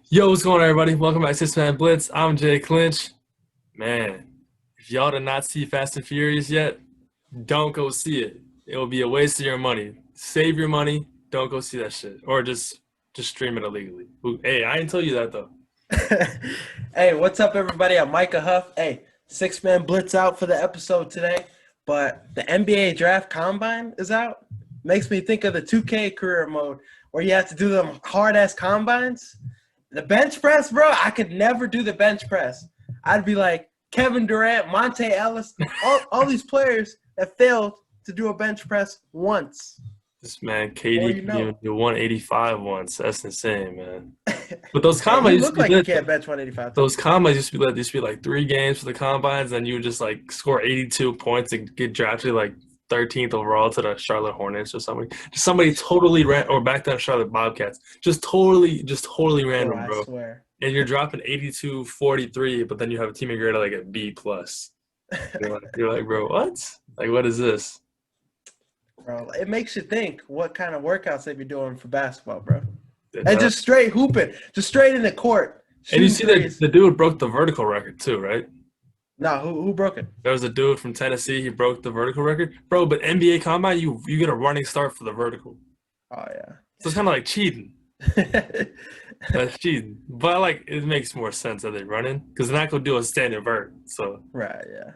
Yo, what's going on, everybody? Welcome back to Six Man Blitz. I'm Jay Clinch. Man, if y'all did not see Fast and Furious yet, don't go see it. It will be a waste of your money. Save your money. Don't go see that shit, or just stream it illegally. Hey, I didn't tell you that though. Hey, what's up, everybody? I'm Micah Huff. Hey, six-man blitz out for the episode today, but the NBA draft combine is out. Makes me think of the 2K career mode where you have to do them hard-ass combines. The bench press, bro, I could never do the bench press. I'd be like Kevin Durant, Monte Ellis, all these players that failed to do a bench press once. This man, Or KD, you can even know. do 185 once. That's insane, man. But those Hey, combines he used to looked be like he lit, can't though. bench 185 too. Those combines used to be like 3 games for the combines, and you would just like score 82 points and get drafted like 13th overall to the Charlotte Hornets or something. Just somebody totally ran, or back then Charlotte Bobcats. Just totally Bro, random, I bro. swear. And you're dropping 82, 43, but then you have a teammate grade like a B plus. You're like, bro, what? Like, what is this? Bro, it makes you think what kind of workouts they be doing for basketball, bro. It And does. just straight hooping, just straight in the court, And you shooting see that threes. the dude broke the vertical record too, right? Nah, who broke it? There was a dude from Tennessee. He broke the vertical record, bro. But NBA combine, you get a running start for the vertical, Oh so it's kind of like cheating. yeah. That's cheating, but like it makes more sense that they're running because they're not gonna do a standard vert. So, Right, yeah.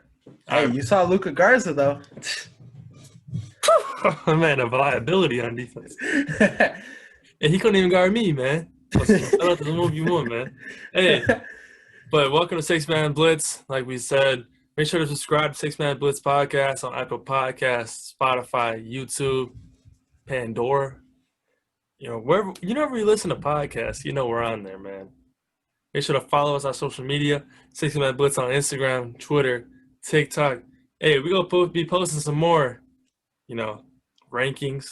Hey, I you saw Luka Garza though. man, a liability on defense, and he couldn't even guard me, man. So shout out to the move you want, man. Hey, but welcome to Six Man Blitz. Like we said, make sure to subscribe to Six Man Blitz podcast on Apple Podcasts, Spotify, YouTube, Pandora. Wherever you listen to podcasts, we're on there, man. Make sure to follow us on social media. 60 Man Blitz on Instagram, Twitter, TikTok. Hey, we gonna be posting some more, you know, rankings,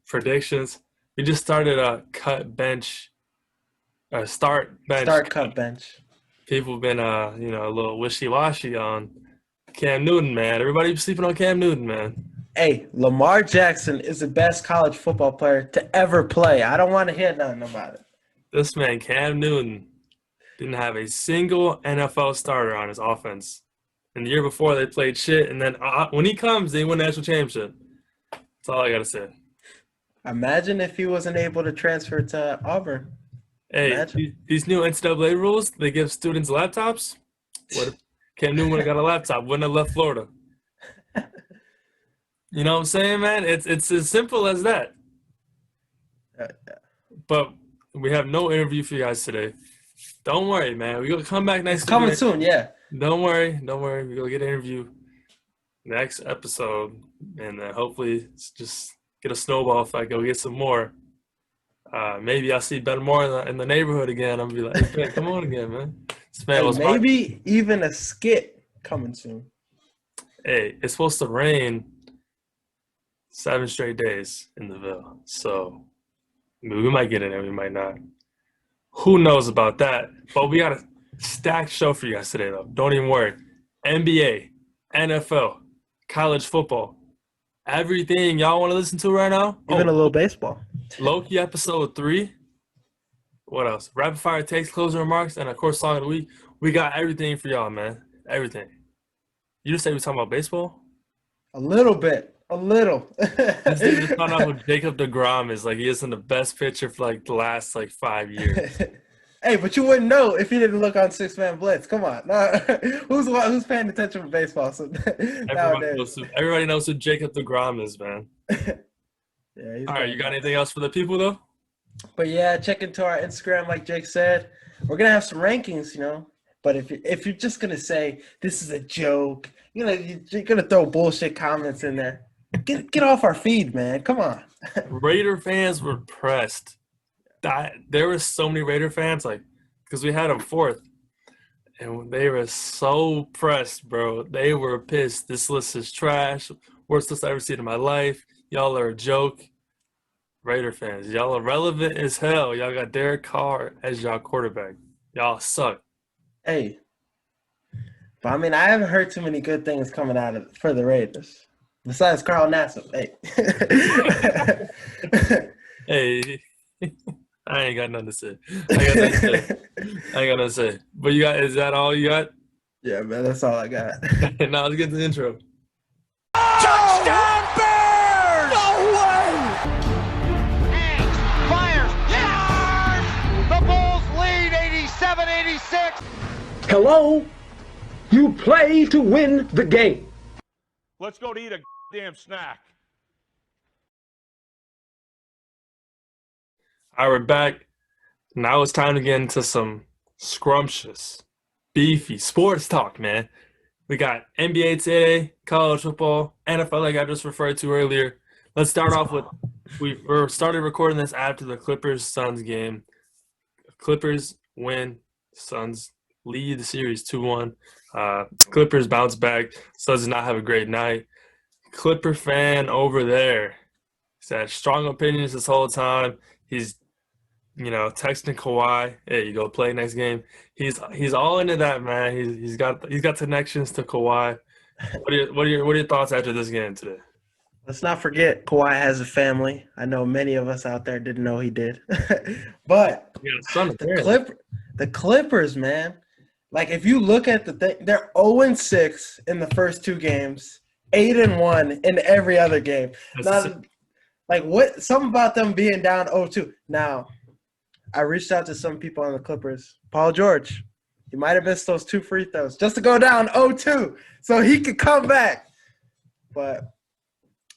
predictions. We just started a start bench. Start cut bench. People have been, a little wishy-washy on Cam Newton, man. Everybody sleeping on Cam Newton, man. Hey, Lamar Jackson is the best college football player to ever play. I don't want to hear nothing about it. This man, Cam Newton, didn't have a single NFL starter on his offense. And the year before, they played shit. And then when he comes, they win the national championship. That's all I got to say. Imagine if he wasn't able to transfer to Auburn. Hey, Imagine. these new NCAA rules, they give students laptops. What if Cam Newton would have got a laptop? Wouldn't have left Florida. You know what I'm saying, man? It's as simple as that. Yeah. But we have no interview for you guys today. Don't worry, man. We're going to come back It's next coming week. soon, yeah. Don't worry. We're going to get an interview next episode. And then hopefully just get a snowball effect. Go get some more. Maybe I'll see Ben Moore in the neighborhood again. I'm going to be like, hey, come on again, man. This man Hey, was maybe even a skit coming soon. Hey, it's supposed to rain 7 straight days in the Ville. So we might get it and we might not. Who knows about that? But we got a stacked show for you guys today, though. Don't even worry. NBA, NFL, college football, everything y'all want to listen to right now. Even a little baseball. Loki episode 3. What else? Rapid fire takes, closing remarks, and of course, song of the week. We got everything for y'all, man. Everything. You just say we're talking about baseball? A little bit. A little. This dude just found out who Jacob DeGrom is. Like, he isn't the best pitcher for, like, the last, 5 years. Hey, but you wouldn't know if you didn't look on Six Man Blitz. Come on. Who's paying attention to baseball nowadays? Everybody knows who Jacob DeGrom is, man. Yeah, All right, you got anything else for the people, though? But yeah, check into our Instagram, like Jake said. We're gonna have some rankings, But if you're just gonna say this is a joke, you're gonna throw bullshit comments in there. Get off our feed, man. Come on. Raider fans were pressed. There were so many Raider fans, because we had them fourth. And they were so pressed, bro. They were pissed. This list is trash. Worst list I've ever seen in my life. Y'all are a joke. Raider fans, y'all are relevant as hell. Y'all got Derek Carr as y'all quarterback. Y'all suck. Hey, but I mean, I haven't heard too many good things coming out for the Raiders besides Carl Nassib. Hey, Hey, I ain't got nothing to say. I ain't got nothing to say. But is that all you got? Yeah, man, that's all I got. Now let's get to the intro. Touchdown Bears! No way! Fires. Yes! The Bulls lead 87-86. Hello? You play to win the game. Let's go to eat a damn snack. All right, we're back. Now it's time to get into some scrumptious, beefy sports talk, man. We got NBA today, college football, NFL, like I just referred to earlier. Let's start off with we started recording this after the Clippers-Suns game. Clippers win, Suns lead the series 2-1. Clippers bounce back. Suns did not have a great night. Clipper fan over there. He's had strong opinions this whole time. He's texting Kawhi, hey, you go play next game. He's all into that, man. He's got connections to Kawhi. What are your thoughts after this game today? Let's not forget Oh, Kawhi has a family. I know many of us out there didn't know he did. But yeah, son, the Clippers, man. Like if you look at the thing, they're 0-6 in the first two games, 8-1 in every other game. Something about them being down 0-2. Now, I reached out to some people on the Clippers. Paul George, he might have missed those 2 free throws just to go down 0-2 so he could come back.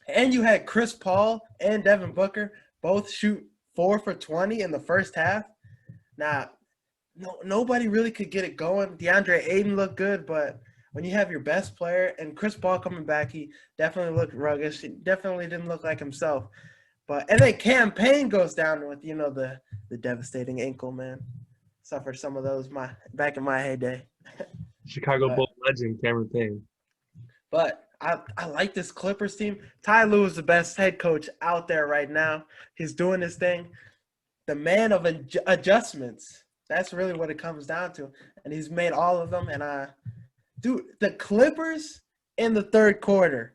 And you had Chris Paul and Devin Booker both shoot 4 for 20 in the first half. Now, nobody really could get it going. DeAndre Ayton looked good, but when you have your best player and Chris Paul coming back, he definitely looked rugged. He definitely didn't look like himself. And then Cam Payne goes down with, the devastating ankle, man. Suffered some of those back in my heyday. Chicago Bulls legend Cameron Payne. But I like this Clippers team. Ty Lue is the best head coach out there right now. He's doing his thing. The man of adjustments. That's really what it comes down to. And he's made all of them. And the Clippers in the third quarter,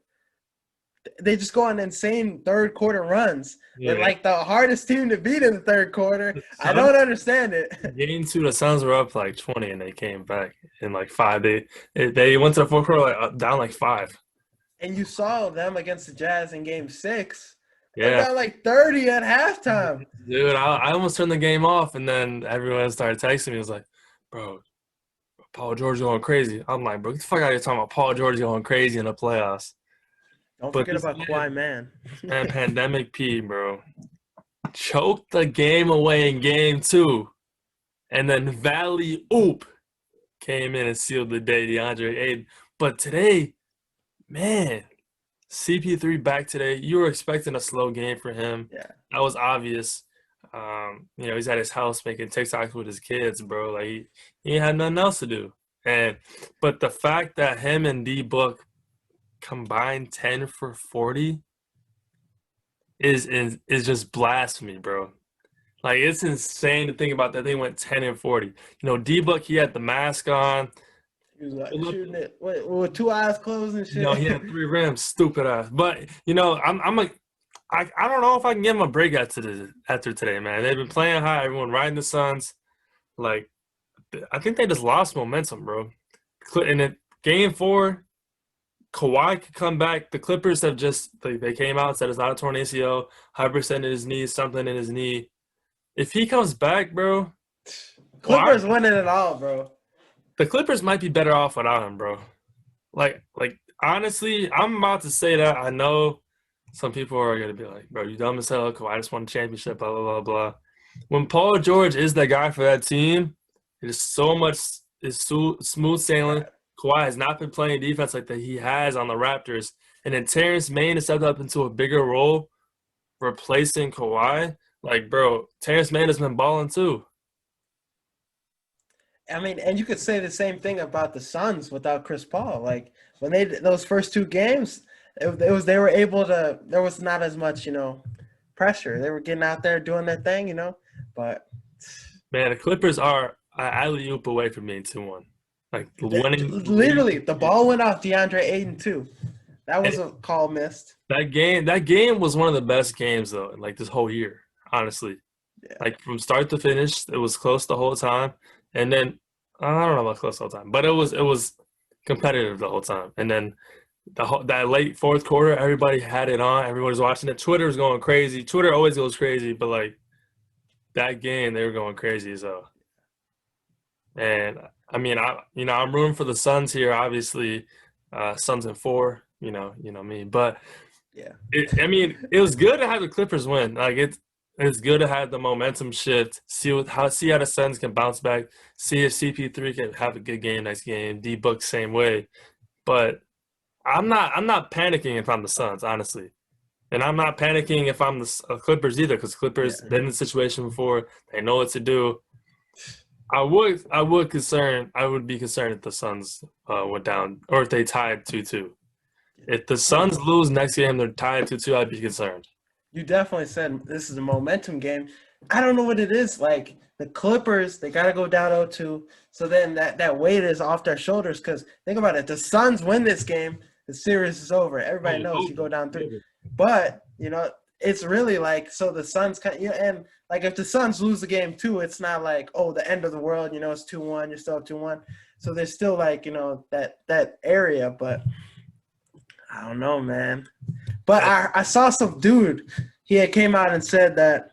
they just go on insane third quarter runs. Yeah. They're like the hardest team to beat in the third quarter. I don't understand it. Game 2, the Suns were up like 20, and they came back in like 5. They went to the fourth quarter down like 5. And you saw them against the Jazz in Game 6. Yeah, they got like 30 at halftime. Dude, I almost turned the game off, and then everyone started texting me. It was like, bro, Paul George going crazy. I'm like, bro, get the fuck out of here talking about Paul George going crazy in the playoffs. Don't forget about Kawhi, man. Man, Pandemic P, bro. Choked the game away in Game 2. And then Valley Oop came in and sealed the day, DeAndre Ayton. But today, man, CP3 back today. You were expecting a slow game for him. Yeah. That was obvious. He's at his house making TikToks with his kids, bro. Like, he ain't had nothing else to do. But the fact that him and D-Book combined 10 for 40 is just blasphemy, bro. Like, it's insane to think about that they went 10 and 40. D-Book, he had the mask on. He was like shooting it with 2 eyes closed and shit. He had 3 rims, stupid ass. But I don't know if I can give him a break after today, man. They've been playing high, everyone riding the Suns. Like, I think they just lost momentum, bro. In Game 4, Kawhi could come back. The Clippers have they came out and said it's not a torn ACL, hyperextended in his knee, something in his knee. If he comes back, bro, Clippers winning it all, bro. The Clippers might be better off without him, bro. Like honestly, I'm about to say that. I know some people are gonna be like, bro, you dumb as hell. Kawhi just won a championship, blah blah blah blah. When Paul George is the guy for that team, it is so much smooth sailing. Kawhi has not been playing defense like that he has on the Raptors. And then Terrence Mann has stepped up into a bigger role replacing Kawhi. Like, bro, Terrence Mann has been balling too. I mean, and you could say the same thing about the Suns without Chris Paul. Like, when those first 2 games, they were able to – there was not as much, pressure. They were getting out there doing their thing, but – Man, the Clippers are an alley-oop away from being 2-1. Like, winning. Literally, the ball went off DeAndre Ayton too. That was a call missed. That game was one of the best games though, like this whole year. Honestly, Yeah. Like from start to finish, it was close the whole time. And then I don't know about close the whole time, but it was competitive the whole time. And then that late fourth quarter, everybody had it on. Everybody was watching it. Twitter was going crazy. Twitter always goes crazy, but like that game, they were going crazy. So, and I mean, I'm rooting for the Suns here. Obviously, Suns in 4. You know me. But Yeah. it was good to have the Clippers win. Like it's good to have the momentum shift. See how the Suns can bounce back. See if CP3 can have a good game next game. D-Book same way. But I'm not panicking if I'm the Suns, honestly. And I'm not panicking if I'm the Clippers either, because Clippers been in the situation before. They know what to do. I would be concerned if the Suns went down or if they tied 2-2. If the Suns lose next game, they're tied 2-2, I'd be concerned. You definitely said this is a momentum game. I don't know what it is. Like the Clippers, they got to go down 0-2. So then that weight is off their shoulders because think about it. The Suns win this game, the series is over. Everybody knows you go down 3. But, it's really like so the Suns and like if the Suns lose the game too, it's not like, oh, the end of the world, it's 2-1, you're still 2-1. So there's still like, that area, but I don't know, man. But I saw some dude, he had came out and said that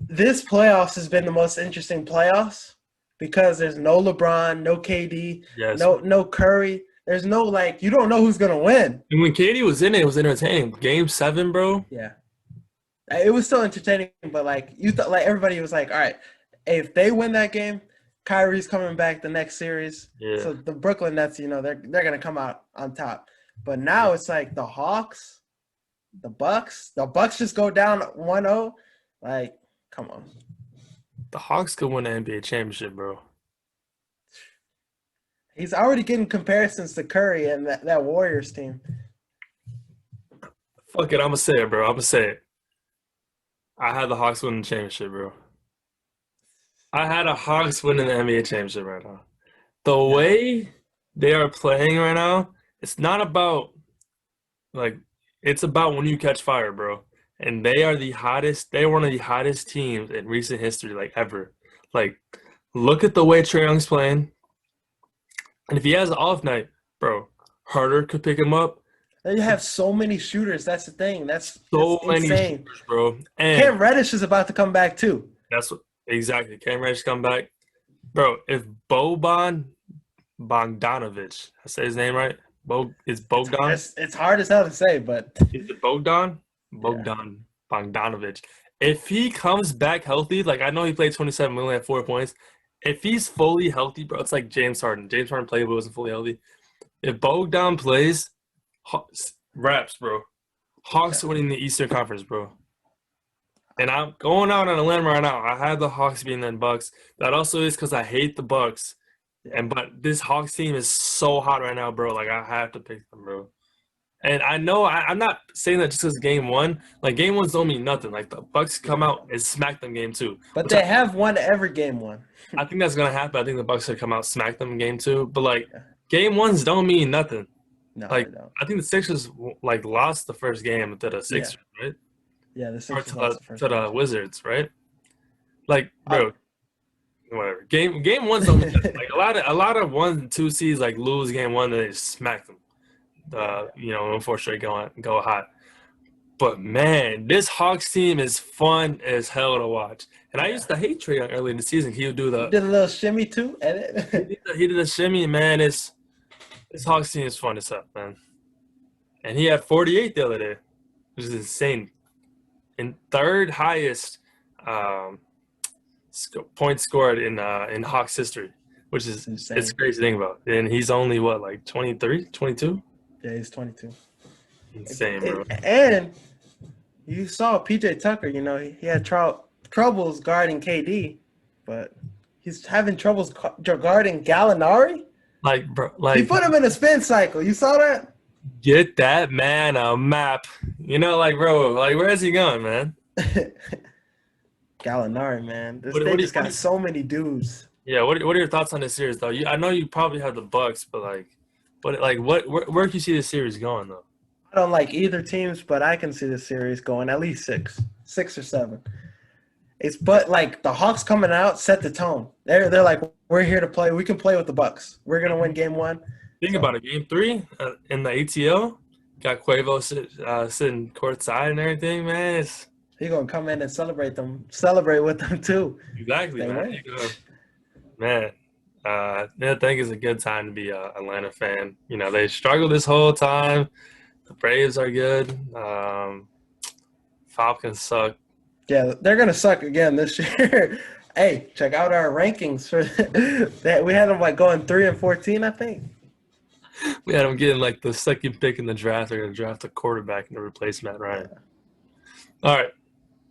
this playoffs has been the most interesting playoffs because there's no LeBron, no KD, no Curry. There's no, like, you don't know who's going to win. And when KD was in it was entertaining. Game 7, bro. Yeah. It was still entertaining, but, like, you thought, like, everybody was like, all right, if they win that game, Kyrie's coming back the next series. Yeah. So the Brooklyn Nets, they're going to come out on top. But now it's like the Hawks, the Bucks just go down 1-0. Like, come on. The Hawks could win the NBA championship, bro. He's already getting comparisons to Curry and that Warriors team. Fuck it, I'm going to say it, bro. I'm going to say it. I had the Hawks winning the championship, bro. I had a Hawks winning the NBA championship right now. The way they are playing right now, it's not about, like, it's about when you catch fire, bro. And they are the hottest. They're one of the hottest teams in recent history, like, ever. Like, look at the way Trae Young's playing. And if he has an off night, bro, Harder could pick him up. And you have so many shooters. That's the thing. That's many insane. shooters, bro. And Cam Reddish is about to come back too. That's what exactly. Cam Reddish come back, bro. If Bogdanovich, I say his name right? It's Bogdan. It's hard as hell to say, but Is it Bogdan? Bogdanovich. If he comes back healthy, like I know he played 27 million at 4 points. If he's fully healthy, bro, it's like James Harden. James Harden played but wasn't fully healthy. If Bogdan plays, raps, bro. Hawks winning the Eastern Conference, bro. And I'm going out on a limb right now. I had the Hawks beating the Bucks. That also is because I hate the Bucks. But this Hawks team is so hot right now, bro. Like I have to pick them, bro. And I know I'm not saying that just because game 1. Like game 1's don't mean nothing. Like the Bucks come out and smack them game 2. But they have won every game 1. I think that's gonna happen. I think the Bucks should come out smack them in game 2. But like game 1s don't mean nothing. No, like they don't. I think the Sixers like lost the first game to the Sixers, right? Yeah, the Or Sixers to lost the first the game. Wizards, right? Like, bro, whatever. Game 1's don't mean nothing. Like a lot of 1 and 2 seeds like lose game 1 and they just smack them. Unfortunately go hot. But man, this Hawks team is fun as hell to watch. And I used to hate Trae Young early in the season. He would do He did a little shimmy too. he did a shimmy, man. This Hawks team is fun as hell, man. And he had 48 the other day, which is insane. And third highest points scored in Hawks history, which is insane. It's crazy to think about. And he's only what, like 23, 22? Yeah, he's 22. Insane, bro. And you saw PJ Tucker, he had troubles guarding KD, but he's having troubles guarding Gallinari. Like, bro, He put him in a spin cycle. You saw that? Get that man a map. Bro, like, where is he going, man? Gallinari, man. They just got so many dudes. Yeah, what are your thoughts on this series, though? I know you probably have the Bucks, but where can you see this series going, though? I don't like either teams, but I can see the series going at least 6 or 7. But like the Hawks coming out set the tone. They're like, we're here to play. We can play with the Bucks. We're gonna win game 1. Think about it. Game 3 in the ATL, got Quavo sitting courtside and everything, man. He's gonna come in and celebrate with them too. Exactly, They man. Man, I think it's a good time to be an Atlanta fan. You know, they struggled this whole time. The Braves are good. Falcons suck. Yeah, they're gonna suck again this year. Hey, check out our rankings for that. We had them like going 3-14, I think. We had them getting like the second pick in the draft. They're gonna draft a quarterback to replace Matt Ryan. All right,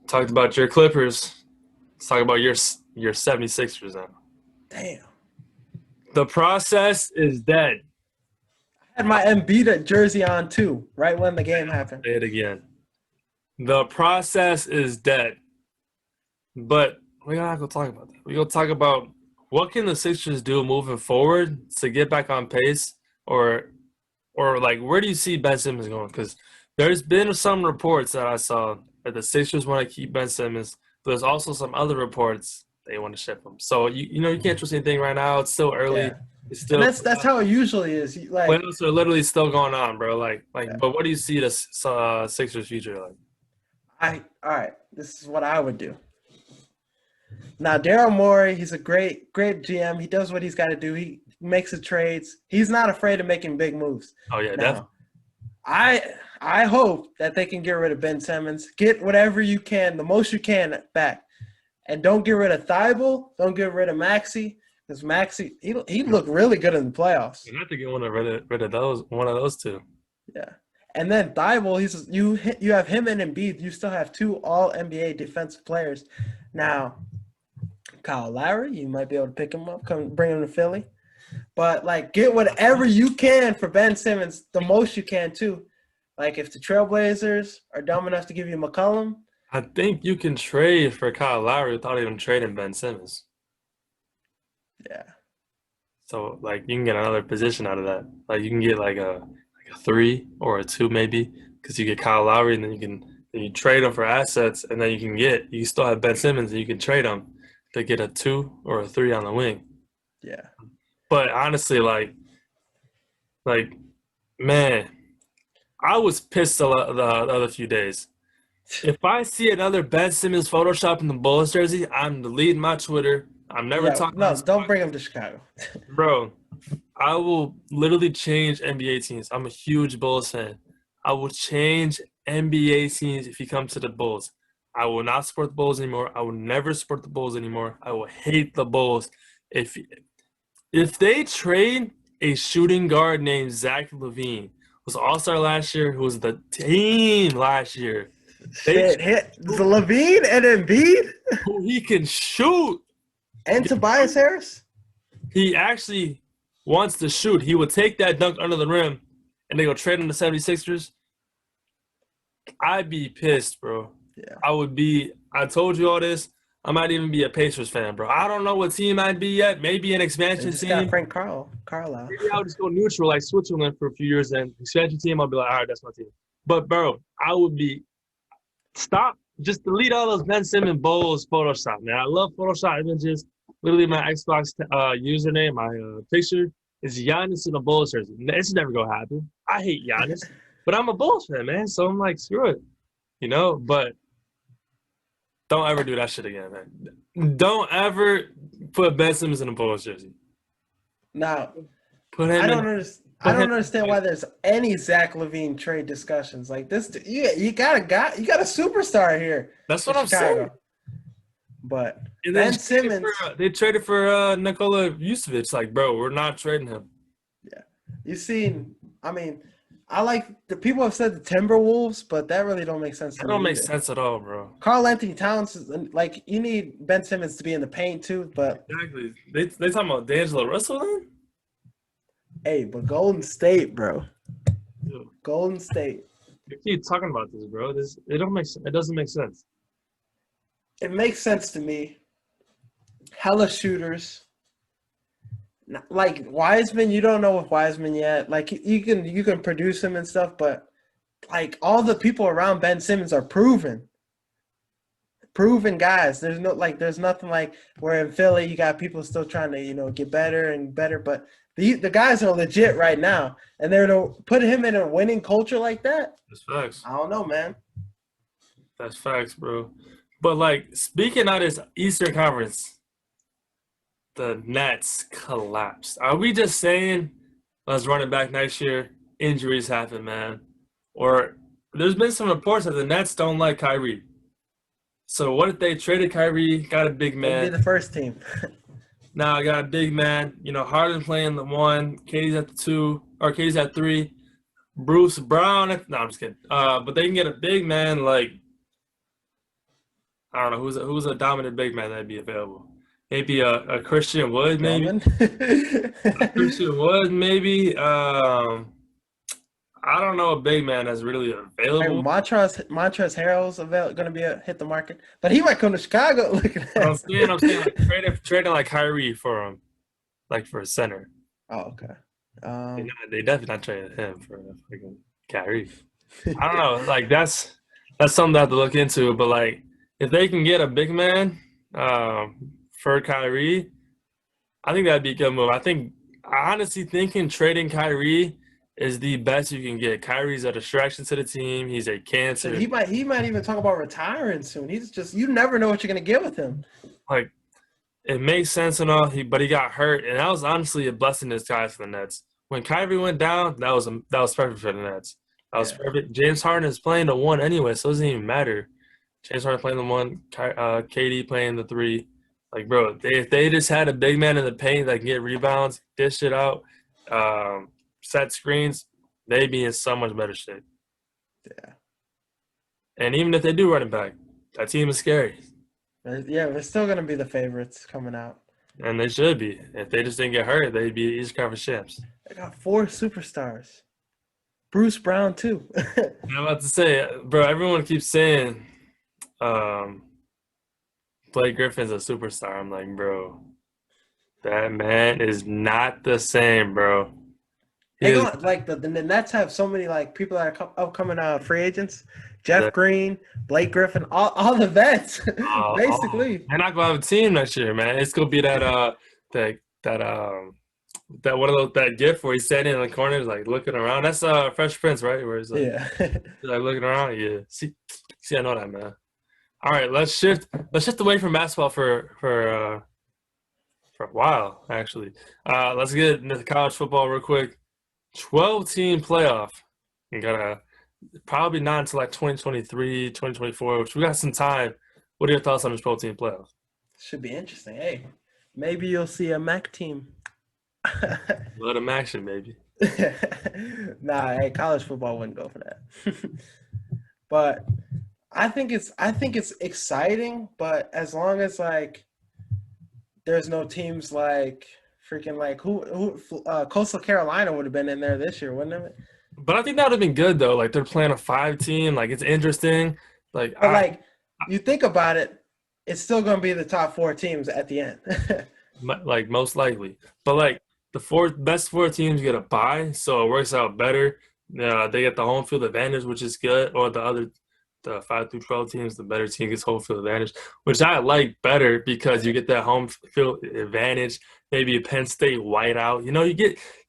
talked about your Clippers. Let's talk about your 76ers now. Damn. The process is dead. I had my Embiid jersey on too, right when the game happened. Say it again. The process is dead. But we're not going to talk about that. We're going to talk about what can the Sixers do moving forward to get back on pace, or like where do you see Ben Simmons going? Because there's been some reports that I saw that the Sixers want to keep Ben Simmons, but there's also some other reports they want to ship him. So you can't trust anything right now. It's still early. Yeah. It's still That's how it usually is. Like, playoffs are literally still going on, bro. But what do you see the Sixers' future like? all right, this is what I would do. Now, Daryl Morey, he's a great GM. He does what he's got to do. He makes the trades. He's not afraid of making big moves. Oh yeah, now, definitely. I hope that they can get rid of Ben Simmons. Get whatever you can, the most you can back, and don't get rid of Thibault. Don't get rid of Maxey, because Maxey he looked really good in the playoffs. You have to get rid of one of those two. Yeah. And then Thibault, you have him and Embiid. You still have 2 All-NBA defensive players. Now, Kyle Lowry, you might be able to pick him up, bring him to Philly. But, like, get whatever you can for Ben Simmons, the most you can, too. Like, if the Trailblazers are dumb enough to give you McCollum. I think you can trade for Kyle Lowry without even trading Ben Simmons. Yeah. So, like, you can get another position out of that. Like, you can get, like a 3 or a 2 maybe, because you get Kyle Lowry and then you trade him for assets, and then you still have Ben Simmons and you can trade him to get a 2 or a 3 on the wing. Yeah. But honestly, like man, I was pissed the other few days. If I see another Ben Simmons Photoshop in the Bulls jersey, I'm deleting my Twitter. I'm never talking. No, don't bring him to Chicago. Bro, I will literally change NBA teams. I'm a huge Bulls fan. I will change NBA teams if he comes to the Bulls. I will not support the Bulls anymore. I will never support the Bulls anymore. I will hate the Bulls. If they trade a shooting guard named Zach LaVine, who was All-Star last year, who was the team last year. The LaVine and Embiid? Who he can shoot. And Tobias Harris? He actually wants to shoot. He would take that dunk under the rim, and they go trade him to 76ers. I'd be pissed, bro. Yeah. I told you all this. I might even be a Pacers fan, bro. I don't know what team I'd be yet. Maybe an expansion just team. Got Frank Carlisle. Maybe I'll just go neutral like Switzerland for a few years, and expansion team, I'll be like, all right, that's my team. But, bro, I would be – stop. Just delete all those Ben Simmons Bulls Photoshop, man. I love Photoshop images. Literally, my Xbox username, my picture is Giannis in a Bulls jersey. It's never going to happen. I hate Giannis. But I'm a Bulls fan, man, so I'm like, screw it. You know, but don't ever do that shit again, man. Don't ever put Ben Simmons in a Bulls jersey. Now, Put him I don't understand why there's any Zach LaVine trade discussions like this. You got a superstar here. That's what I'm saying. But And Ben Simmons, they traded for Nikola Vucevic. Like, bro, we're not trading him. yeah, you've seen. I mean, I like the people have said the Timberwolves, but that really don't make sense. That don't make sense at all, bro. Karl Anthony Towns is like you need Ben Simmons to be in the paint too, but Exactly. They talking about D'Angelo Russell then? hey, but Golden State, bro. Dude, Golden State. you keep talking about this, bro. It doesn't make sense. It makes sense to me. Hella shooters. Like Wiseman, you don't know with Wiseman yet. Like you can produce him and stuff, but like all the people around Ben Simmons are proven. proven guys. There's nothing like where in Philly you got people still trying to get better and better, but the guys are legit right now, and they're to put him in a winning culture like that. That's facts. I don't know, man. That's facts, bro. But like speaking of this Eastern Conference, the Nets collapsed. Are we just saying let's run it back next year? Injuries happen, man. Or there's been some reports that the Nets don't like Kyrie. So what if they traded Kyrie, got a big They'd man? be the first team. Now I got a big man. Harden playing the 1, KD's at the 2, or KD's at 3. Bruce Brown. No, I'm just kidding. But they can get a big man like I don't know who's a dominant big man that'd be available. Maybe a Christian Wood, maybe. A Christian Wood, maybe. I don't know a big man that's really available. Montrezl Harrell's going to hit the market, but he might come to Chicago. Look at that. I'm saying like trading like Kyrie for him, like for a center. Oh, okay. They definitely not trading him for freaking Kyrie. I don't know. Like that's something I have to look into. But like if they can get a big man for Kyrie, I think that'd be a good move. I honestly thinking trading Kyrie is the best you can get. Kyrie's a distraction to the team. He's a cancer. He might even talk about retiring soon. He's just you never know what you're gonna get with him. Like it makes sense and all, but he got hurt, and that was honestly a blessing in disguise for the Nets. When Kyrie went down, that was perfect for the Nets. That was perfect. James Harden is playing the 1 anyway, so it doesn't even matter. James Harden playing the 1, KD playing the 3. Like, bro, if they just had a big man in the paint that can get rebounds, dish it out, set screens, they'd be in so much better shape. Yeah. And even if they do run it back, that team is scary. Yeah, they're still going to be the favorites coming out. And they should be. If they just didn't get hurt, they'd be East Conference champs. They got 4 superstars. Bruce Brown, too. I'm about to say, bro, everyone keeps saying Blake Griffin's a superstar. I'm like, bro, that man is not the same, bro. The Nets have so many people that are upcoming free agents. Jeff Green, Blake Griffin, all the vets, basically. They're not gonna have a team next year, man. It's gonna be that gif where he's standing in the corner, like looking around. That's Fresh Prince, right? Where he's like, he's like looking around. Yeah. See, I know that, man. All right, let's shift away from basketball for a while, actually. Let's get into college football real quick. 12-team playoff. You gotta probably not until like 2023, 2024, which we got some time. What are your thoughts on the 12-team playoff? Should be interesting. Hey, maybe you'll see a MAC team. Let them action, baby. Nah, hey, college football wouldn't go for that. But I think it's exciting, but as long as there's no teams who Coastal Carolina would have been in there this year, wouldn't it? But I think that would have been good though. Like they're playing a 5-team, like it's interesting. You think about it, it's still gonna be the top 4 teams at the end. Like most likely. But the best 4 teams get a bye, so it works out better. They get the home field advantage, which is good. Or the 5 through 12 teams, the better team gets home field advantage, which I like better because you get that home field advantage. Maybe a Penn State whiteout.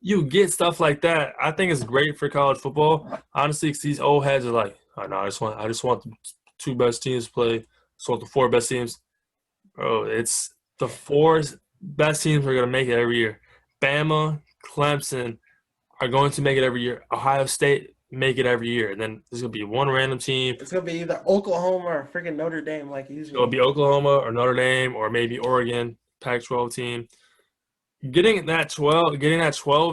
You get stuff like that. I think it's great for college football. Honestly, because these old heads are like, oh no, I just want the 2 best teams to play. I just want the 4 best teams. Bro, it's the 4 best teams are gonna make it every year. Bama, Clemson are going to make it every year. Ohio State make it every year. And then there's going to be one random team. It's going to be either Oklahoma or freaking Notre Dame like usually. It'll be Oklahoma or Notre Dame or maybe Oregon, Pac-12 team. Getting that 12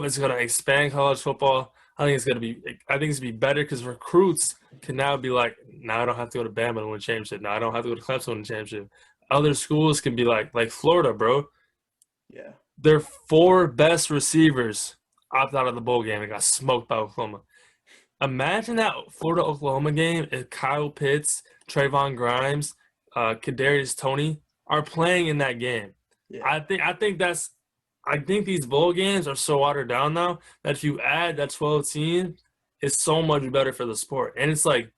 is going to expand college football. I think it's going to be better because recruits can now be like, now I don't have to go to Bama to win a championship. Now I don't have to go to Clemson to win a championship. Other schools can be like Florida, bro. Yeah. Their 4 best receivers opted out of the bowl game and got smoked by Oklahoma. Imagine that Florida-Oklahoma game if Kyle Pitts, Trayvon Grimes, Kadarius Toney are playing in that game. Yeah. I think these bowl games are so watered down now that if you add that 12 team, it's so much better for the sport. And it's like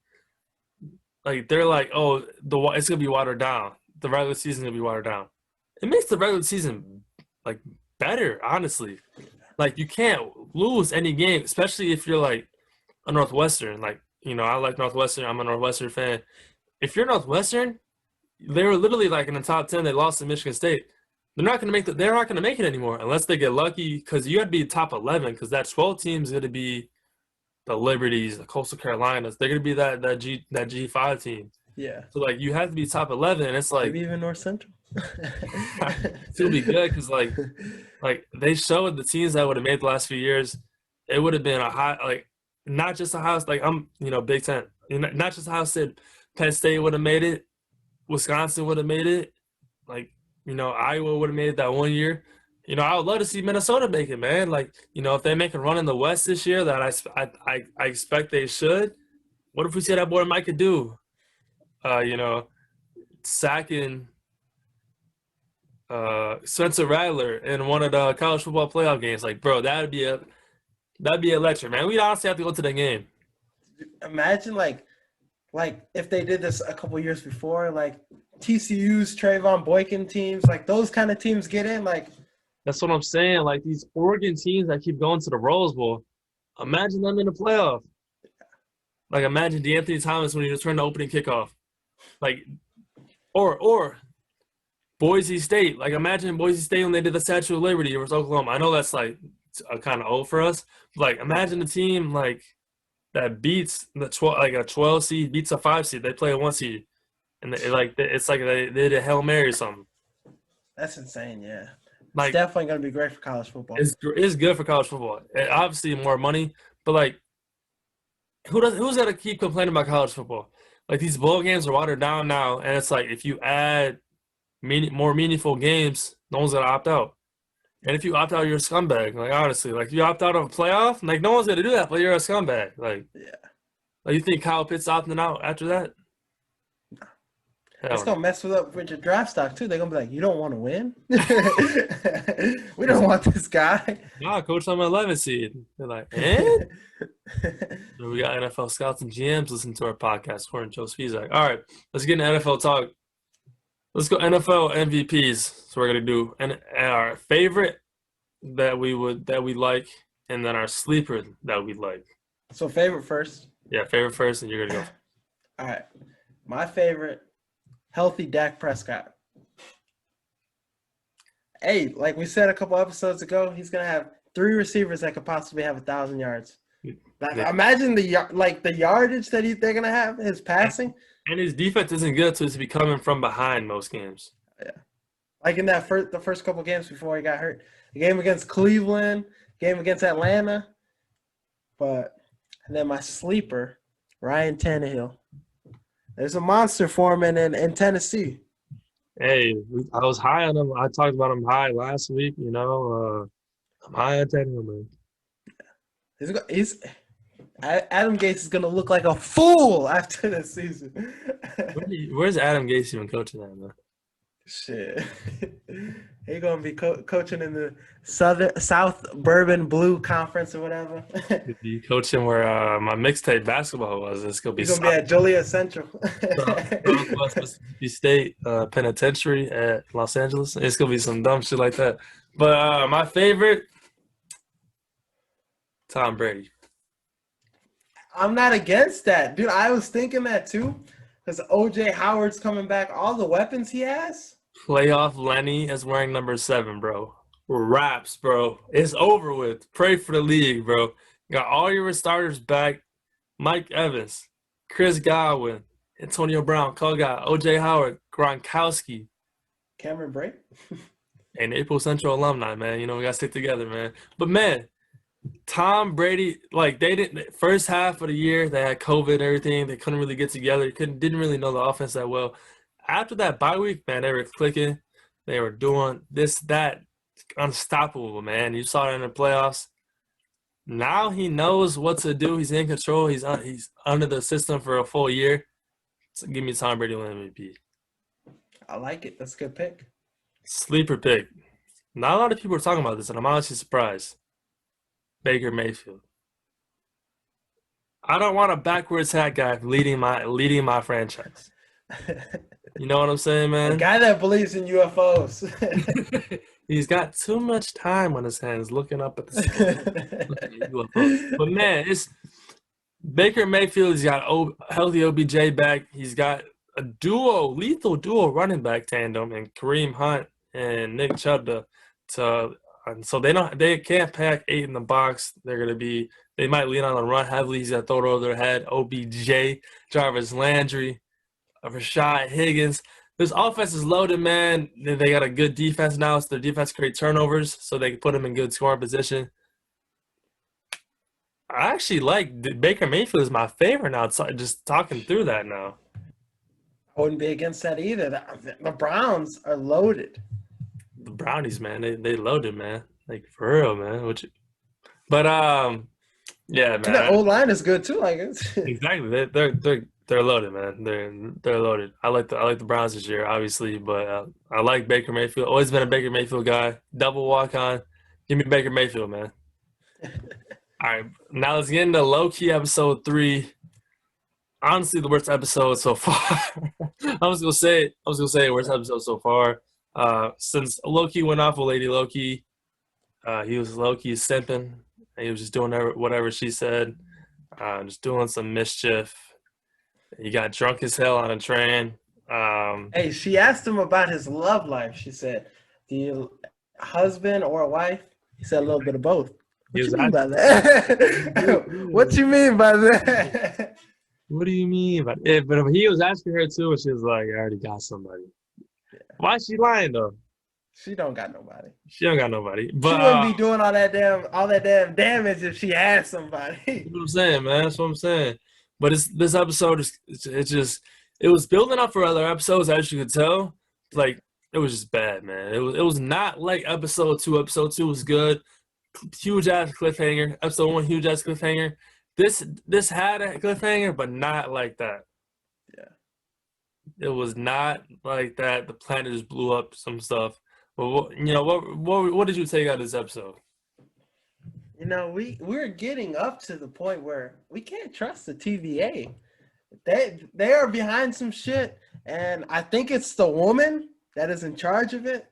like they're like, oh, it's gonna be watered down. The regular season's gonna be watered down. It makes the regular season like better, honestly. Like you can't lose any game, especially if you're like a Northwestern. Like, I like Northwestern. I'm a Northwestern fan. If you're Northwestern, they were literally like in the top 10. They lost to Michigan State. They're not gonna make it anymore unless they get lucky, because you got to be top 11, because that 12 team is gonna be the Liberties, the Coastal Carolinas. They're gonna be that G5 team. Yeah. So like you have to be top 11, and it's like Maybe even North Central. it's gonna be good because like they showed the teams that would have made the last few years. It would have been a high, like not just a house. Like I'm, Big Ten, not just a house that Penn State would have made it, Wisconsin would have made it, like Iowa would have made it that one year. I would love to see Minnesota make it, man. Like if they make a run in the West this year, that I expect they should. What if we see that boy Mike could do? Sacking Spencer Rattler in one of the college football playoff games. Like, bro, that'd be electric, man. We'd honestly have to go to the game. Imagine like if they did this a couple years before, like TCU's Trayvon Boykin teams, like those kind of teams get in. Like that's what I'm saying. Like these Oregon teams that keep going to the Rose Bowl, imagine them in the playoff. Like imagine DeAnthony Thomas when he returned the opening kickoff. Like, or Boise State. Like imagine Boise State when they did the Statue of Liberty versus Oklahoma. I know that's like kind of old for us. But, like imagine a team like that beats a 12 seed beats a 5 seed. They play a 1 seed, and it's like they did a Hail Mary or something. That's insane. Yeah, like it's definitely gonna be great for college football. It's good for college football. Obviously more money, but like who's gonna keep complaining about college football? Like these bowl games are watered down now, and it's like if you add more meaningful games, no one's gonna opt out. And if you opt out, you're a scumbag. Like honestly, like if you opt out of a playoff, like no one's gonna do that, but you're a scumbag. Like yeah. Like you think Kyle Pitts opting out after that? No. Hell It's no. gonna mess with your draft stock too. They're gonna be like, "You don't want to win. We don't want this guy." Nah, coach, I'm an 11 seed. They're like, eh? So we got NFL scouts and GMs listening to our podcast, according to Joe Spizak. All right, let's get into NFL talk. Let's go NFL MVPs. So we're gonna do and our favorite that we like, and then our sleeper that we like. So favorite first. Yeah, favorite first, and you're gonna go. All right, my favorite, healthy Dak Prescott. Hey, like we said a couple episodes ago, he's gonna have 3 receivers that could possibly have 1,000 yards. Like, Yeah. imagine the yardage that they're gonna have, his passing. And his defense isn't good, so he's be coming from behind most games. Like in the first couple games before he got hurt, the game against Cleveland, game against Atlanta, and then my sleeper, Ryan Tannehill. There's a monster forming in Tennessee. Hey, I was high on him. I talked about him high last week. I'm high on Tannehill, man. Adam Gase is gonna look like a fool after this season. Where's Adam Gase even coaching at, man? Shit, he's gonna be coaching in the South Bourbon Blue Conference or whatever. Be coaching where my mixtape basketball was. It's gonna be. He's gonna be at Joliet Central. Southwest Mississippi State Penitentiary at Los Angeles. It's gonna be some dumb shit like that. But my favorite, Tom Brady. I'm not against that, dude. I was thinking that too, because OJ Howard's coming back. All the weapons he has. Playoff Lenny is wearing number 7, bro. Raps, bro. It's over with. Pray for the league, bro. Got all your starters back. Mike Evans, Chris Godwin, Antonio Brown, Koga, OJ Howard, Gronkowski, Cameron Brate. and April Central alumni, man. We got to stick together, man. But, man, Tom Brady, like they didn't – first half of the year, they had COVID and everything. They couldn't really get together. Didn't really know the offense that well. After that bye week, man, they were clicking. They were doing this, that, unstoppable, man. You saw it in the playoffs. Now he knows what to do. He's in control. He's under the system for a full year. So give me Tom Brady win MVP. I like it. That's a good pick. Sleeper pick. Not a lot of people are talking about this, and I'm honestly surprised. Baker Mayfield. I don't want a backwards hat guy leading my franchise. You know what I'm saying, A man? guy that believes in UFOs. He's got too much time on his hands looking up at the sky. Looking at UFOs. But man, it's Baker Mayfield. He's got healthy OBJ back. He's got a lethal duo running back tandem, and Kareem Hunt and Nick Chubb and so they can't pack 8 in the box. They might lean on the run heavily. He's got to throw it over their head. OBJ, Jarvis Landry, Rashad Higgins. This offense is loaded, man. They got a good defense now, so their defense create turnovers, so they can put them in good scoring position. I actually like Baker Mayfield is my favorite now. Just talking through that now. I wouldn't be against that either. The Browns are loaded. The Brownies, man, they loaded, man. Like for real, man. Yeah, man. And the O-line is good too. Like it's Exactly. They're loaded, man. They're loaded. I like the Browns this year, obviously, but I like Baker Mayfield. Always been a Baker Mayfield guy. Double walk on. Give me Baker Mayfield, man. All right, now let's get into Loki episode 3. Honestly, the worst episode so far. I was gonna say worst episode so far. Since Loki went off with Lady Loki, he was Loki simping. He was just doing whatever she said, just doing some mischief. He got drunk as hell on a train. Hey, she asked him about his love life. She said, "Do you husband or wife?" He said a little bit of both. What you mean by that? What you mean by that? What do you mean? But he was asking her too, and she was like, "I already got somebody." Yeah. Why is she lying though? She don't got nobody. She don't got nobody. But she wouldn't be doing all that damn damage if she had somebody. That's what I'm saying, man. That's what I'm saying. But this episode it was building up for other episodes, as you could tell. Like it was just bad, man. It was not like episode 2. Episode 2 was good. Huge ass cliffhanger. Episode 1, huge ass cliffhanger. This had a cliffhanger, but not like that. Yeah. It was not like that. The planet just blew up some stuff. But what did you take out of this episode? You know, we're getting up to the point where we can't trust the TVA. They are behind some shit, and I think it's the woman that is in charge of it.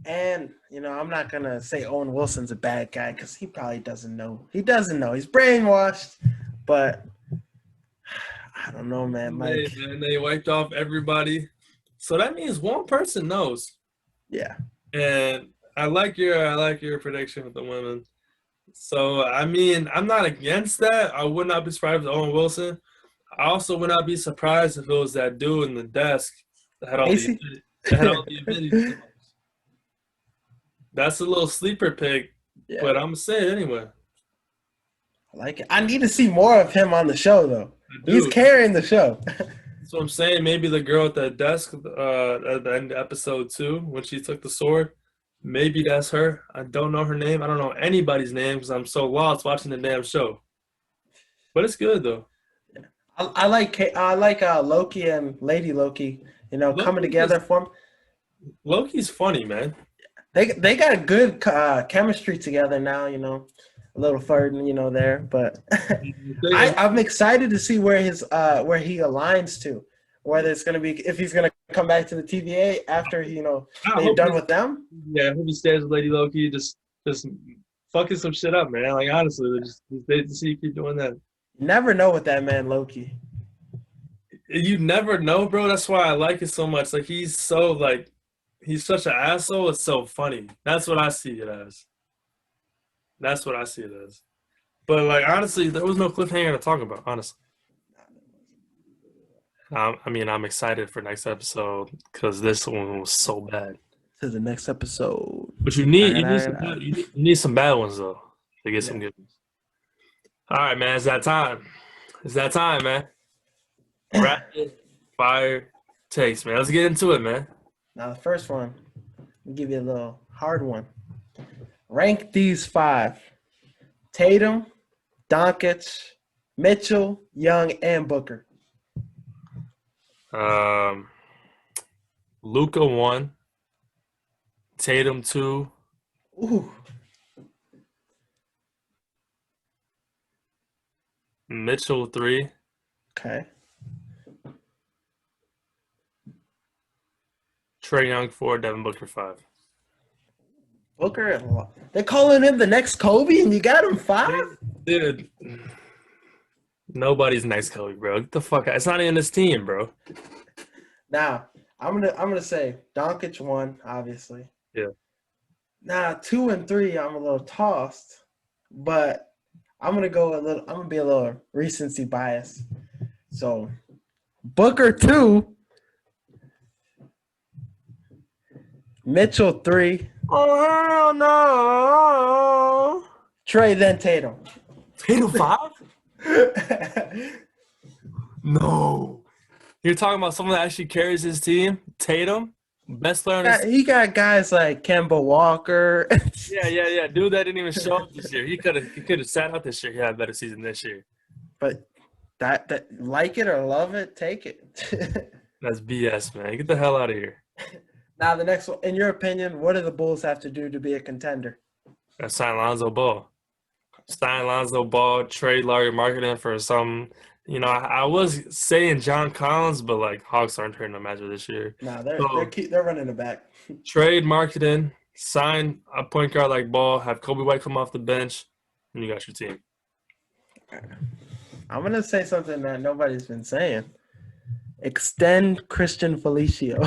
And, you know, I'm not going to say Owen Wilson's a bad guy because he probably doesn't know. He doesn't know. He's brainwashed. But I don't know, man. Like, they wiped off everybody. So that means one person knows. Yeah. And I like your prediction with the women. So, I mean, I'm not against that. I would not be surprised with Owen Wilson. I also would not be surprised if it was that dude in the desk that had all the abilities. That's a little sleeper pick, yeah. But I'm going to say it anyway. I like it. I need to see more of him on the show, though. He's carrying the show. That's what I'm saying. Maybe the girl at the desk at the end of episode 2 when she took the sword, maybe that's her. I don't know her name. I don't know anybody's name because I'm so lost watching the damn show. But it's good, though. Yeah. I like Loki and Lady Loki, you know, coming together for him. Loki's funny, man. They got a good chemistry together now, you know, a little flirting, you know, there. But I'm excited to see where he aligns to, whether it's gonna be if he's gonna come back to the TVA after they're done with them. Yeah, I hope he stays with Lady Loki, just fucking some shit up, man. Like honestly, they just see you keep doing that. You never know with that man Loki. You never know, bro. That's why I like it so much. Like he's such an asshole. It's so funny. That's what I see it as. But like honestly, there was no cliffhanger to talk about. Honestly, I mean, I'm excited for next episode because this one was so bad. To the next episode. But you need some bad ones though to get some good ones. All right, man. It's that time, man. Rapid fire takes, man. Let's get into it, man. Now, the first one, I'll give you a little hard one. Rank these 5. Tatum, Doncic, Mitchell, Young, and Booker. Luka 1. Tatum 2. Ooh. Mitchell 3. Okay. Trae Young 4. Devin Booker 5. Booker, they're calling him the next Kobe, and you got him 5? Dude, nobody's next Kobe, bro. Get the fuck out. It's not even this team, bro. Now, I'm gonna say Doncic 1, obviously. Yeah. Now 2 and 3, I'm a little tossed, but I'm gonna be a little recency bias. So Booker 2, Mitchell 3. Oh hell no! Trey, then Tatum. Tatum 5? No. You're talking about someone that actually carries his team? Tatum? Best player on his team? He got guys like Kemba Walker. Yeah. Dude that didn't even show up this year. He could have sat out this year. He had a better season this year. But that like it or love it, take it. That's BS, man. Get the hell out of here. Now the next one, in your opinion, what do the Bulls have to do to be a contender? That's sign Lonzo Ball. Sign Lonzo Ball, trade Larry Marketing for some. You know, I was saying John Collins, but like Hawks aren't turning no matchup this year. No, So, they're running it back. trade Marketing, sign a point guard like Ball, have Kobe White come off the bench, and you got your team. I'm gonna say something that nobody's been saying. Extend Christian Felicio.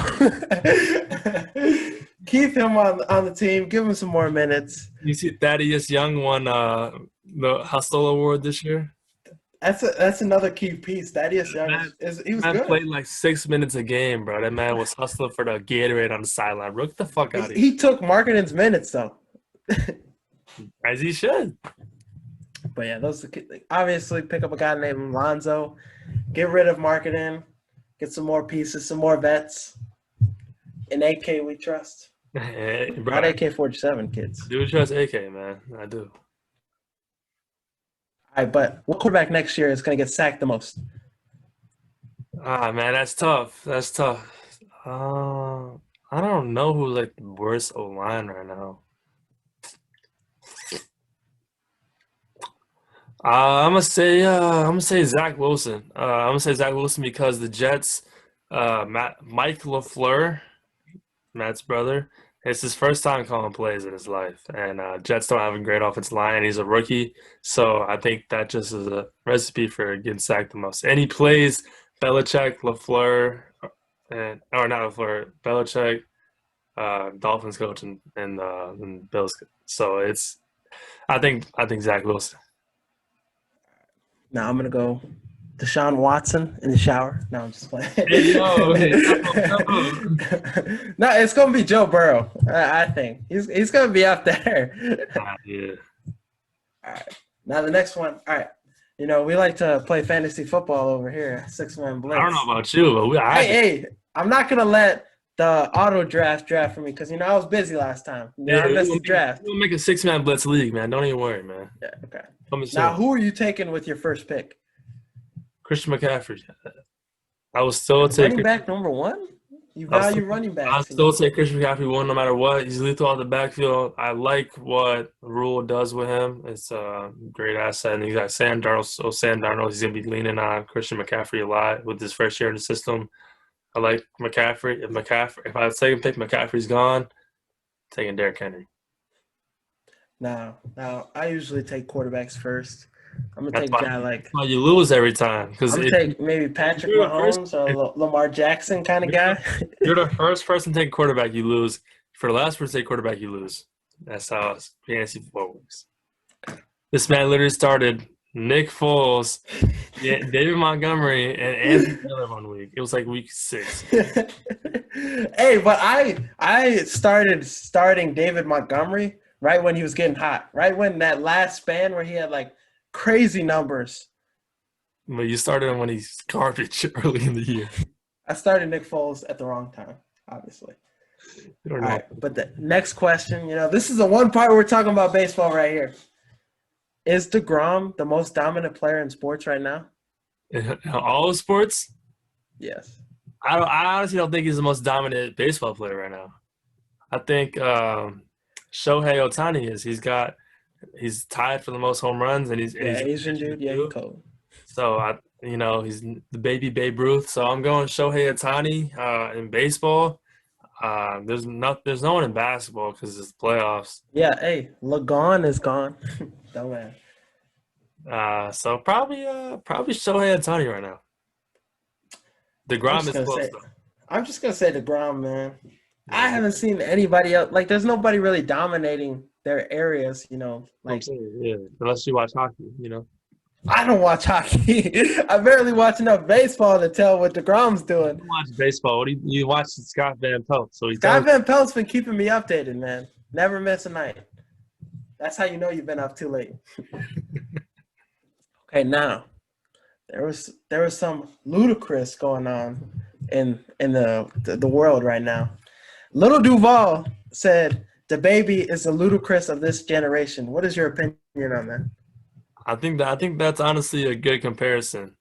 Keep him on the team. Give him some more minutes. You see, Thaddeus Young won the Hustle Award this year. That's another key piece. Thaddeus Young he was Man good. played like 6 minutes a game, bro. That man was hustling for the Gatorade on the sideline. Bro, get the fuck out of here. He took Marketing's minutes though. As he should. But yeah, obviously pick up a guy named Lonzo, get rid of Marketing, get some more pieces, some more vets. In AK we trust. Hey, bro. Not AK-47 kids. Do trust AK, man. I do. All right, but what quarterback next year is going to get sacked the most? Ah, man, that's tough. That's tough. I don't know who's like the worst O-line right now. I'm gonna say Zach Wilson. I'm gonna say Zach Wilson because the Jets, Mike LaFleur, Matt's brother, it's his first time calling plays in his life, and Jets don't have a great offensive line, and he's a rookie, so I think that just is a recipe for getting sacked the most. And he plays Belichick, LaFleur, or not LaFleur, Belichick, Dolphins coach, and Bills. So I think Zach Wilson. Now I'm going to go Deshaun Watson in the shower. No, I'm just playing. Hey, yo, No, it's going to be Joe Burrow, I think. He's going to be up there. Yeah. All right. Now the next one. All right. You know, we like to play fantasy football over here, 6-man Blitz. I don't know about you, but Hey, I'm not going to let the auto draft for me because, I was busy last time. I missed the draft. We'll make a 6-man Blitz league, man. Don't even worry, man. Yeah, okay. Now, who are you taking with your first pick? Christian McCaffrey. I will still take running back number 1? You value running backs. I'll still take Christian McCaffrey 1 no matter what. He's lethal out the backfield. I like what Rule does with him. It's a great asset. And you got Sam Darnold. So Sam Darnold, he's going to be leaning on Christian McCaffrey a lot with his first year in the system. I like McCaffrey. If I was taking pick, McCaffrey's gone. I'm taking Derrick Henry. Now, I usually take quarterbacks first. I'm gonna take a guy like. Well, you lose every time because I'm gonna take maybe Patrick Mahomes or Lamar Jackson kind of guy. You're the first person to take quarterback, you lose. For the last person to take quarterback, you lose. That's how fantasy football works. This man literally started Nick Foles, David Montgomery, and Anthony Miller 1 week. It was like week 6. Hey, but I started starting David Montgomery right when he was getting hot. Right when that last span where he had like crazy numbers. But you started him when he's garbage early in the year. I started Nick Foles at the wrong time, obviously. All right, but the next question, this is the one part where we're talking about baseball right here. Is DeGrom the most dominant player in sports right now? In all sports? Yes. I honestly don't think he's the most dominant baseball player right now. I think Shohei Ohtani is. He's tied for the most home runs, and he's Asian dude. Yeah, he's cold. So he's the baby Babe Ruth. So I'm going Shohei Ohtani in baseball. There's no one in basketball because it's playoffs. Yeah, hey, LeGon is gone. Don't matter. So probably Shohei Ohtani right now. DeGrom is close though. I'm just gonna say DeGrom, man. I haven't seen anybody else. Like, there's nobody really dominating their areas, Like, Yeah, unless you watch hockey, I don't watch hockey. I barely watch enough baseball to tell what DeGrom's doing. You watch baseball. What do you watch? Scott Van Pelt. So Scott Van Pelt's been keeping me updated, man. Never miss a night. That's how you know you've been up too late. Okay, now there was some ludicrous going on in the world right now. Little Duval said the baby is the ludicrous of this generation. What is your opinion on that? I think that's honestly a good comparison.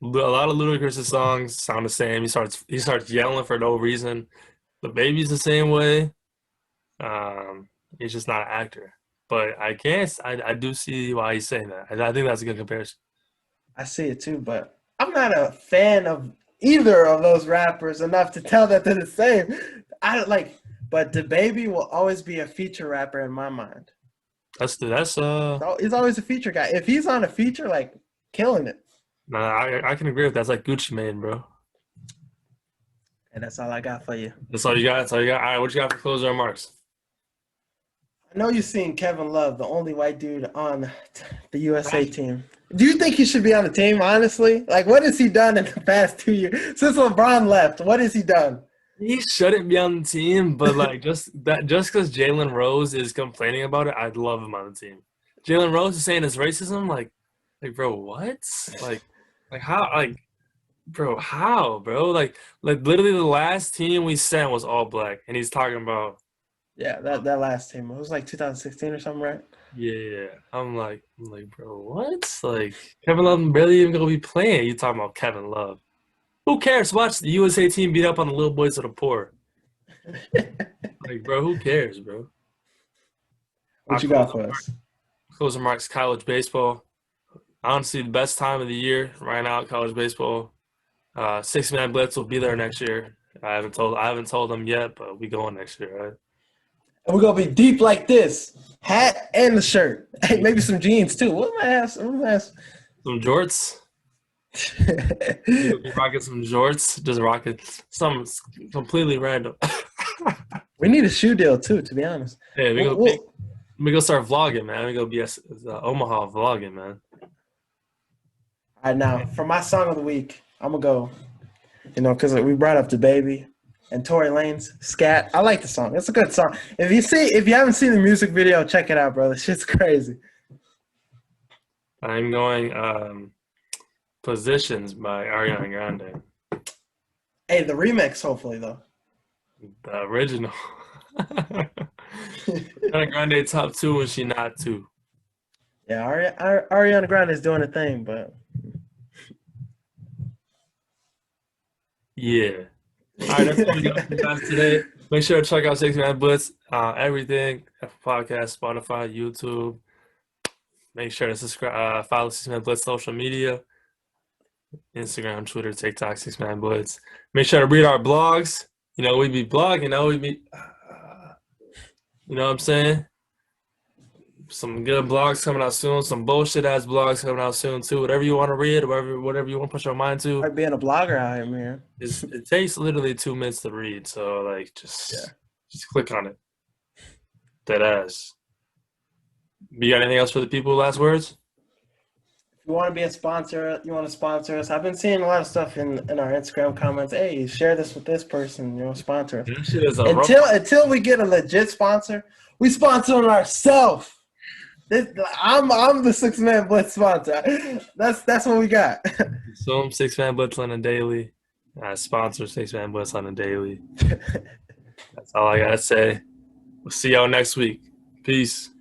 A lot of Ludacris' songs sound the same. He starts yelling for no reason. The baby's the same way. He's just not an actor. But I do see why he's saying that. I think that's a good comparison. I see it too, but I'm not a fan of either of those rappers enough to tell that they're the same. But the baby will always be a feature rapper in my mind. He's always a feature guy. If he's on a feature, like, killing it. Nah, I can agree with that. That's like Gucci Mane, bro. And that's all I got for you. That's all you got. All right, what you got for closing remarks? I know you've seen Kevin Love, the only white dude on the USA team. Do you think he should be on the team, honestly? Like, what has he done in the past 2 years? Since LeBron left, what has he done? He shouldn't be on the team, but like just because Jalen Rose is complaining about it, I'd love him on the team. Jalen Rose is saying it's racism, like bro, what? Like how? Like, bro, how, bro? Like literally the last team we sent was all black, and he's talking about that last team. It was like 2016 or something, right? Yeah. I'm like, bro, what? Like Kevin Love barely even gonna be playing. You talking about Kevin Love? Who cares? Watch the USA team beat up on the little boys of the poor. Like, bro, who cares, bro? What you got for us? Closing remarks, college baseball. Honestly, the best time of the year right now, college baseball. 6-man Blitz will be there next year. I haven't told them yet, but we going next year, right? And we're gonna be deep like this. Hat and the shirt. Hey, maybe some jeans too. What am I asking? Some jorts. Be rocking some jorts, just rocking some completely random. We need a shoe deal too, to be honest. Yeah, we go start vlogging, man. We go be Omaha vlogging, man. All right, now for my song of the week, I'm gonna go. Because we brought up the baby and Tory Lanez Scat. I like the song. It's a good song. If you haven't seen the music video, check it out, bro. This shit's crazy. I'm going Positions by Ariana Grande. Hey, the remix, hopefully, though. The original. Ariana Grande top 2 when she not 2. Yeah, Ariana Grande is doing a thing, but yeah. All right, that's what we got for you guys today. Make sure to check out 6-Man Blitz, everything, Apple Podcast, Spotify, YouTube. Make sure to subscribe, follow 6-Man Blitz social media. Instagram, Twitter, TikTok, 6-Man Blitz. Make sure to read our blogs. We be blogging. You know what I'm saying? Some good blogs coming out soon. Some bullshit ass blogs coming out soon too. Whatever you want to read, whatever you want to put your mind to. Like being a blogger out here, man. It takes literally 2 minutes to read. So just click on it. Dead ass. You got anything else for the people? Last words? If you want to be a sponsor, you want to sponsor us. I've been seeing a lot of stuff in our Instagram comments. Hey, share this with this person, sponsor us. That shit is Until we get a legit sponsor, we sponsor ourselves. I'm the 6-Man Blitz sponsor. That's what we got. So I'm 6-Man Blitz on a daily. I sponsor 6-Man Blitz on a daily. That's all I gotta say. We'll see y'all next week. Peace.